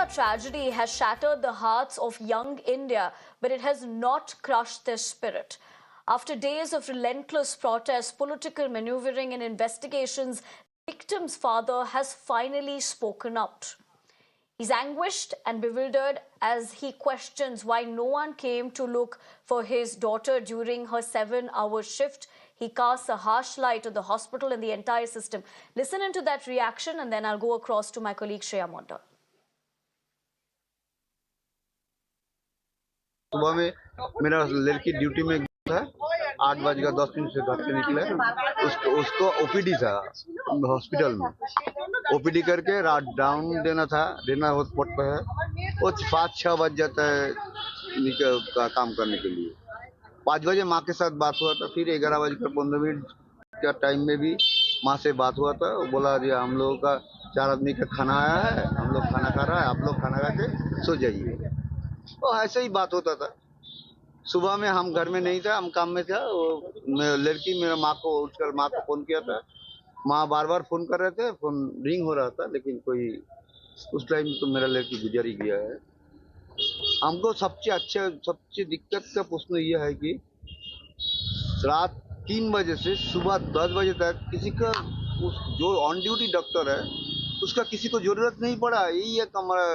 Kolkata tragedy has shattered the hearts of young India, but it has not crushed their spirit. After days of relentless protests, political maneuvering and investigations, the victim's father has finally spoken out. He's anguished and bewildered as he questions why no one came to look for his daughter during her 7-hour shift. He casts a harsh light on the hospital and the entire system. Listen into that reaction and then I'll go across to my colleague Shreya Mondal. सुबह में मेरा लड़की duty में था 8:10 से घर से निकले उसको ओपीडी था हॉस्पिटल में ओपीडी करके रात डाउन देना पड़ता है वो 5-6 बज जाता है काम करने के लिए 5 बजे माँ के साथ बात हुआ था फिर 11:15 का टाइम में भी माँ से बात हुआ था वो बोला जी हम लोगों का 4 आदमी का खाना आया है हम लोग खाना खा रहा है आप लोग खाना खा के सो जाइए तो ऐसे ही बात होता था सुबह में हम घर में नहीं था हम काम में था लड़की मेरा माँ को उठकर माँ को फोन किया था माँ बार बार फोन कर रहे थे फोन रिंग हो रहा था लेकिन कोई उस टाइम तो मेरा लड़की गुजर ही गया है हमको सबसे दिक्कत का प्रश्न यह है कि रात 3 बजे से सुबह 10 बजे तक किसी का जो ऑन ड्यूटी डॉक्टर है उसका किसी को जरूरत नहीं पड़ा यही एक हमारा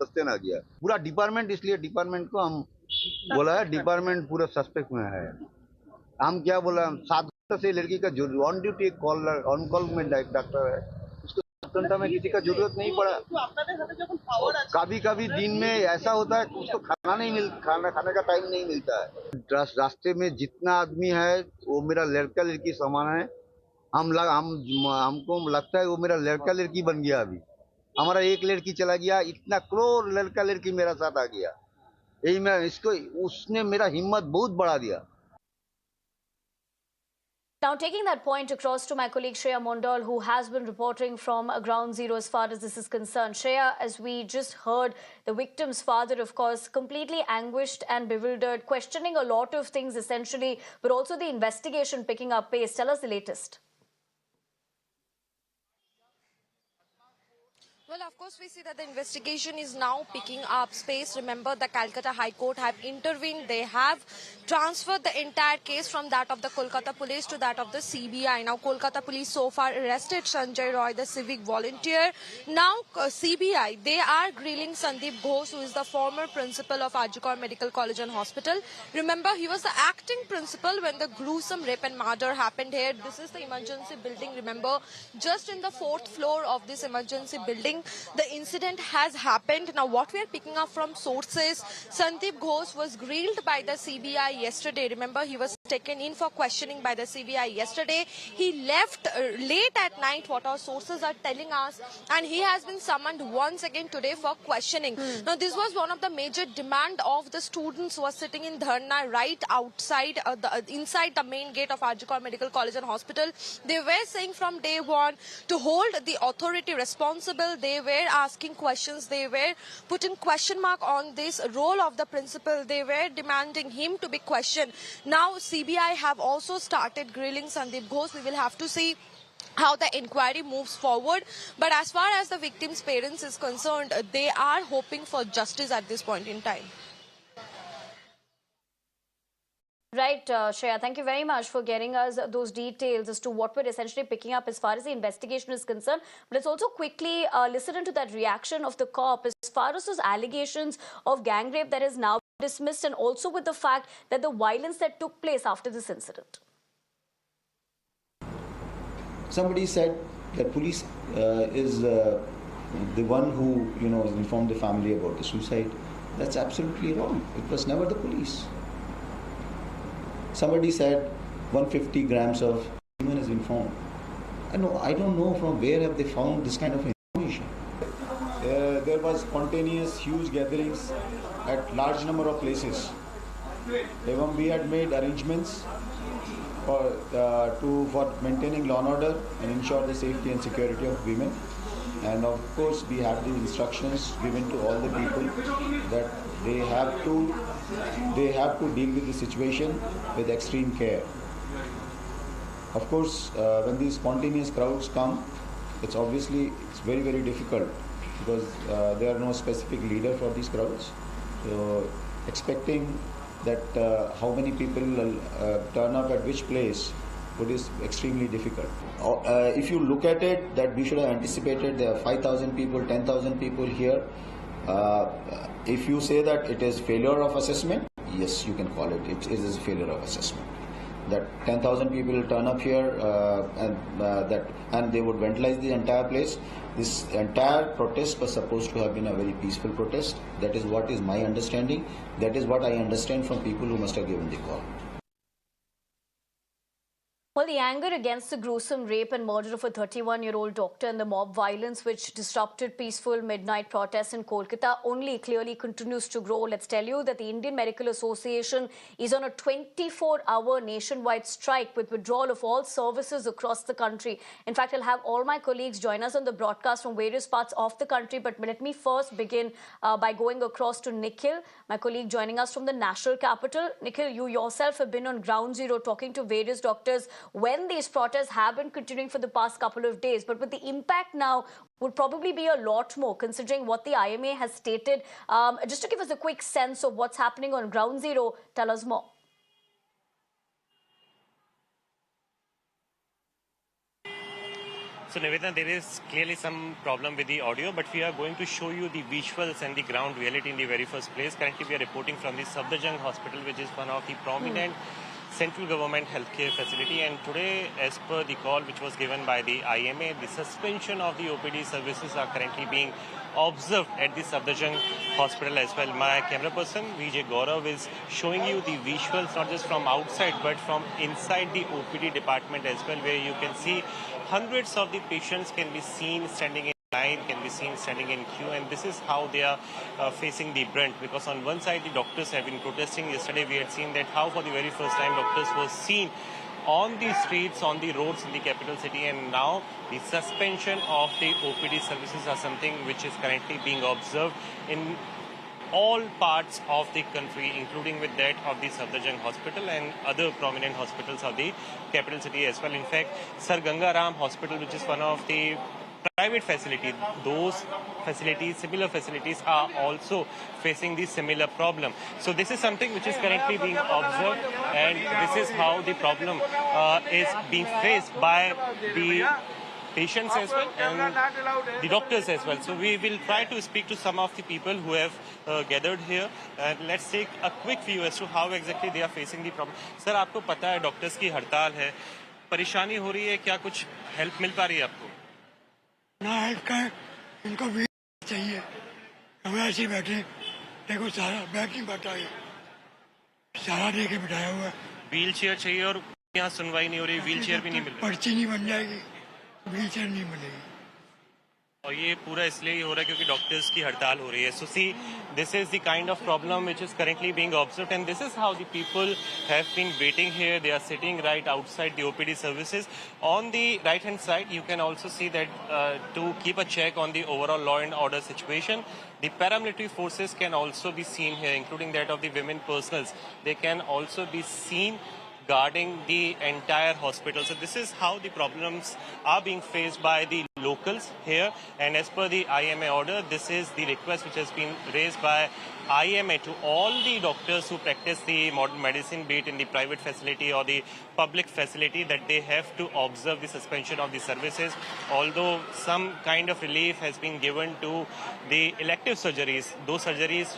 सस्ते ना गया पूरा डिपार्टमेंट इसलिए डिपार्टमेंट को हम बोला है डिपार्टमेंट पूरा सस्पेक्ट में है हम क्या बोला 7 घंटे से लड़की का जो ऑन ड्यूटी ऑन कॉल में डॉक्टर है उसको 7 घंटा में किसी का जरूरत नहीं पड़ा कभी कभी दिन में ऐसा होता है उसको खाने का टाइम नहीं मिलता है रास्ते में जितना आदमी है वो मेरा लड़का लड़की समान है हमको लगता है वो मेरा लड़का लड़की बन गया अभी हमारा एक लड़की चला गया इतना करोड़ लड़का लड़की मेरा साथ आ गया यही मैं इसको उसने मेरा हिम्मत बहुत बढ़ा दिया Now, taking that point across to my colleague Shreya Mondal, who has been reporting from Ground Zero as far as this is concerned. Shreya, as we just heard, the victim's father, of course, completely anguished and bewildered, questioning a lot of things essentially, but also the investigation picking up pace. Tell us the latest. Well, of course, we see that the investigation is now picking up space. Remember, the Calcutta High Court have intervened. They have transferred the entire case from that of the Kolkata police to that of the CBI. Now, Kolkata police so far arrested Sanjay Roy, the civic volunteer. Now, CBI, they are grilling Sandeep Ghosh, who is the former principal of Ajikor Medical College and Hospital. Remember, he was the acting principal when the gruesome rape and murder happened here. This is the emergency building. Remember, just in the 4th floor of this emergency building, the incident has happened. Now, what we are picking up from sources, Sandeep Ghosh was grilled by the CBI yesterday. Remember, he was taken in for questioning by the CBI yesterday. He left late at night, what our sources are telling us, and he has been summoned once again today for questioning. Now, this was one of the major demand of the students who were sitting in Dharna right outside, inside the main gate of Ajikor Medical College and Hospital. They were saying from day one to hold the authority responsible. They were asking questions. They were putting question mark on this role of the principal. They were demanding him to be questioned. Now, CBI have also started grilling Sandeep Ghosh. We will have to see how the inquiry moves forward. But as far as the victim's parents is concerned, they are hoping for justice at this point in time. Right, Shreya, thank you very much for getting us those details as to what we're essentially picking up as far as the investigation is concerned. But let's also quickly listen into that reaction of the cop as far as those allegations of gang rape that is now dismissed, and also with the fact that the violence that took place after this incident. Somebody said that police is the one who, informed the family about the suicide. That's absolutely wrong. It was never the police. Somebody said 150 grams of semen has been found. I don't know from where have they found this kind of information. There was spontaneous, huge gatherings at large number of places. Even we had made arrangements for maintaining law and order and ensure the safety and security of women. And of course, we have the instructions given to all the people that they have to deal with the situation with extreme care. Of course, when these spontaneous crowds come, it's very, very difficult because there are no specific leader for these crowds. So expecting that how many people turn up at which place would is extremely difficult. If you look at it, that we should have anticipated there are 5,000 people, 10,000 people here. If you say that it is failure of assessment, yes, you can call it. It is a failure of assessment. That 10,000 people will turn up here and they would vandalize the entire place. This entire protest was supposed to have been a very peaceful protest. That is what is my understanding. That is what I understand from people who must have given the call. Well, the anger against the gruesome rape and murder of a 31-year-old doctor and the mob violence which disrupted peaceful midnight protests in Kolkata only clearly continues to grow. Let's tell you that the Indian Medical Association is on a 24-hour nationwide strike with withdrawal of all services across the country. In fact, I'll have all my colleagues join us on the broadcast from various parts of the country. But let me first begin by going across to Nikhil, my colleague joining us from the national capital. Nikhil, you yourself have been on ground zero talking to various doctors when these protests have been continuing for the past couple of days. But with the impact now would probably be a lot more considering what the IMA has stated. Just to give us a quick sense of what's happening on ground zero, tell us more. So Nivedana, there is clearly some problem with the audio, but we are going to show you the visuals and the ground reality in the very first place. Currently, we are reporting from the Safdarjung Hospital, which is one of the prominent central government healthcare facility. And today, as per the call which was given by the IMA, the suspension of the OPD services are currently being observed at the Safdarjung Hospital as well. My camera person, Vijay Gaurav, is showing you the visuals not just from outside but from inside the OPD department as well, where you can see hundreds of the patients can be seen standing in line, can be seen standing in queue, and this is how they are facing the brunt. Because on one side, the doctors have been protesting. Yesterday, we had seen that how for the very first time doctors were seen on the streets, on the roads in the capital city, and now the suspension of the OPD services are something which is currently being observed in all parts of the country, including with that of the Safdarjung Hospital and other prominent hospitals of the capital city as well. In fact, Sir Ganga Ram Hospital, which is one of the private facilities, those facilities, similar facilities are also facing the similar problem. So this is something which is currently being observed, and this is how the problem is being faced by the patients as well and the doctors as well. So we will try to speak to some of the people who have gathered here, and let's take a quick view as to how exactly they are facing the problem. Sir, आपको पता है doctors की हड़ताल है, परेशानी हो रही है, क्या कुछ हेल्प मिल पा रही है आपको? ना हेल्प का इनको भी चाहिए, हम ऐसे बैठे, देखो सारा बैग नहीं बैठा है, सारा दे के बिठाया हुआ है। व्हील चेयर चाहिए और यहाँ सुनवाई नहीं हो रही, व्हील चेयर भी नहीं मिल रही। पर्ची नहीं बन जाएगी, व्हील चेयर नहीं मिलेगी। और ये पूरा इसलिए ही हो रहा है क्योंकि डॉक्टर्स की हड़ताल हो रही है. So see this is the kind of problem which is currently being observed and this is how the people have been waiting here. They are sitting right outside the OPD services. On the right hand side you can also see that to keep a check on the overall law and order situation. The paramilitary forces can also be seen here, including that of the women personals. They can also be seen guarding the entire hospital. So this is how the problems are being faced by the locals here. And as per the IMA order, this is the request which has been raised by IMA to all the doctors who practice the modern medicine, be it in the private facility or the public facility, that they have to observe the suspension of the services. Although some kind of relief has been given to the elective surgeries, those surgeries,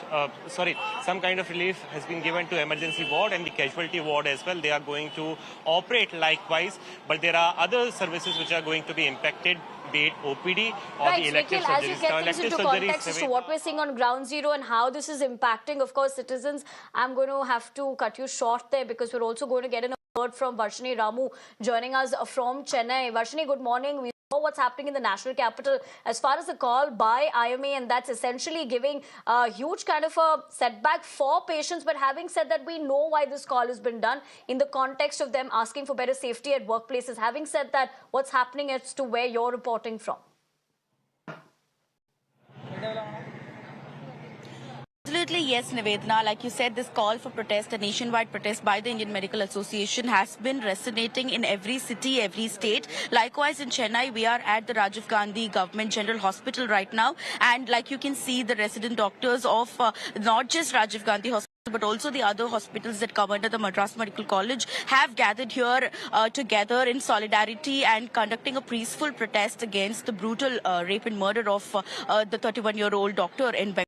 some kind of relief has been given to emergency ward and the casualty ward as well. They are going to operate likewise, but there are other services which are going to be impacted, be it OPD or the elective Nikhil, surgeries. as you get things into context as to what we're seeing on ground zero and how this is impacting, of course, citizens, I'm going to have to cut you short there because we're also going to get a word from Varshini Ramu joining us from Chennai. Varshini, good morning. We know what's happening in the national capital as far as the call by IMA, and that's essentially giving a huge kind of a setback for patients. But having said that, we know why this call has been done in the context of them asking for better safety at workplaces. Having said that, what's happening as to where you're reporting from? Absolutely, yes, Nivedana. Like you said, this call for protest, a nationwide protest by the Indian Medical Association, has been resonating in every city, every state. Likewise, in Chennai, we are at the Rajiv Gandhi Government General Hospital right now. And like you can see, the resident doctors of not just Rajiv Gandhi Hospital, but also the other hospitals that come under the Madras Medical College have gathered here together in solidarity and conducting a peaceful protest against the brutal rape and murder of the 31-year-old doctor in Bengal.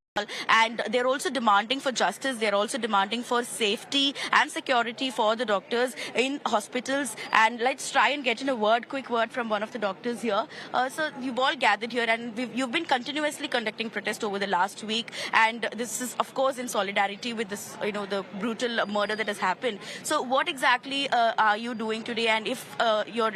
And they're also demanding for justice. They're also demanding for safety and security for the doctors in hospitals. And let's try and get in a quick word from one of the doctors here. So you've all gathered here, and you've been continuously conducting protests over the last week. And this is, of course, in solidarity with this, the brutal murder that has happened. So what exactly are you doing today? And if you're,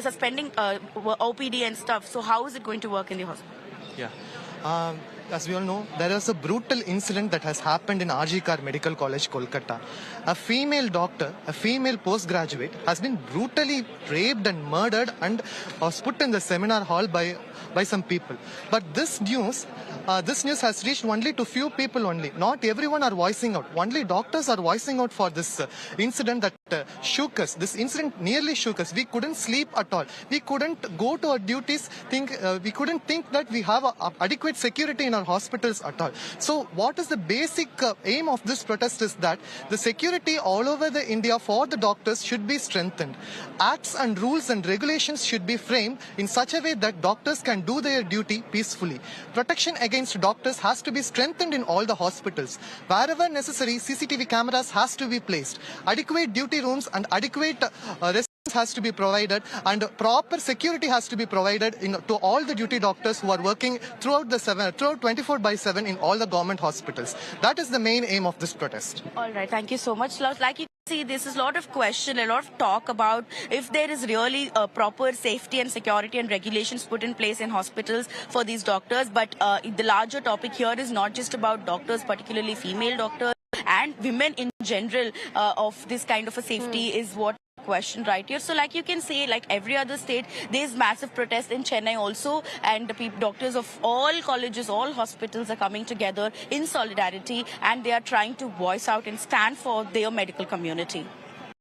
suspending OPD and stuff, so how is it going to work in the hospital? Yeah. As we all know, there is a brutal incident that has happened in RG Kar Medical College, Kolkata. A female doctor, a female postgraduate, has been brutally raped and murdered and was put in the seminar hall by some people. But this news has reached only to few people only. Not everyone are voicing out. Only doctors are voicing out for this incident that shook us. This incident nearly shook us. We couldn't sleep at all. We couldn't go to our duties. We couldn't think that we have adequate security in our hospitals at all. So what is the basic aim of this protest is that the security all over the India for the doctors should be strengthened. Acts and rules and regulations should be framed in such a way that doctors can do their duty peacefully. Protection against doctors has to be strengthened in all the hospitals. Wherever necessary, CCTV cameras has to be placed. Adequate duty rooms and adequate has to be provided, and proper security has to be provided to all the duty doctors who are working throughout 24/7 in all the government hospitals. That is the main aim of this protest. All right, thank you so much. Like you see, this is a lot of question, a lot of talk about if there is really proper safety and security and regulations put in place in hospitals for these doctors. But the larger topic here is not just about doctors, particularly female doctors and women in general of this kind of a safety is what question right here. So like you can say, like every other state, there's massive protest in Chennai also, and the doctors of all colleges, all hospitals are coming together in solidarity, and they are trying to voice out and stand for their medical community.